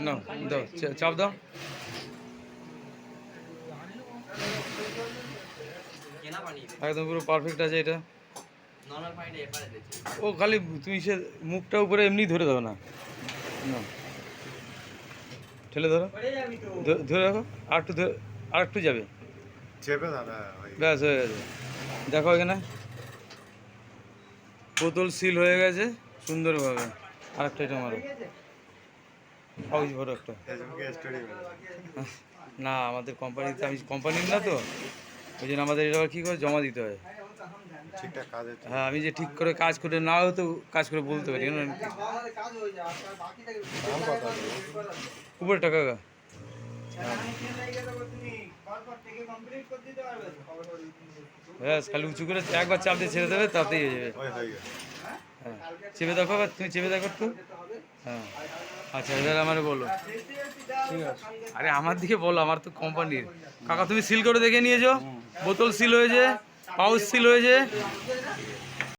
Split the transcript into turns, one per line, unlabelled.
না দাও, চাপ দাও। একদম পুরো পারফেক্ট আছে এটা। ও খালি তুমি সে মুখটা উপরে এমনি ধরে দাও না, না ঠেলে ধরো, ধরে রাখো, আর একটু আর একটু যাবে, ব্যাস হয়ে গেছে। দেখো এখানে বোতল সিল হয়ে গেছে সুন্দরভাবে। আর একটা এটা মারো, পাউচ ভরো একটা। না আমাদের কোম্পানিতে, আমি কোম্পানির না তো, ওই জন্য আমাদের এটা কী করে জমা দিতে হয়। হ্যাঁ আমি যে ঠিক করে কাজ করে নাও তো কাজ করে বলতে পারি না। উপরে টাকা ব্যাস খালি উঁচু করে একবার চাপ দিয়ে ছেড়ে দেবে, তাতেই হয়ে যাবে। হ্যাঁ চেপে দেখো, তুমি চেপে দেখো একটু। হ্যাঁ আচ্ছা এবার আমার বলো। ঠিক আছে, আরে আমার দিকে বলো, আমার তো কোম্পানির। কাকা তুমি সিল করে দেখে নিয়েছো, বোতল সিল হয়েছে, পাউচ সিল হয়েছে।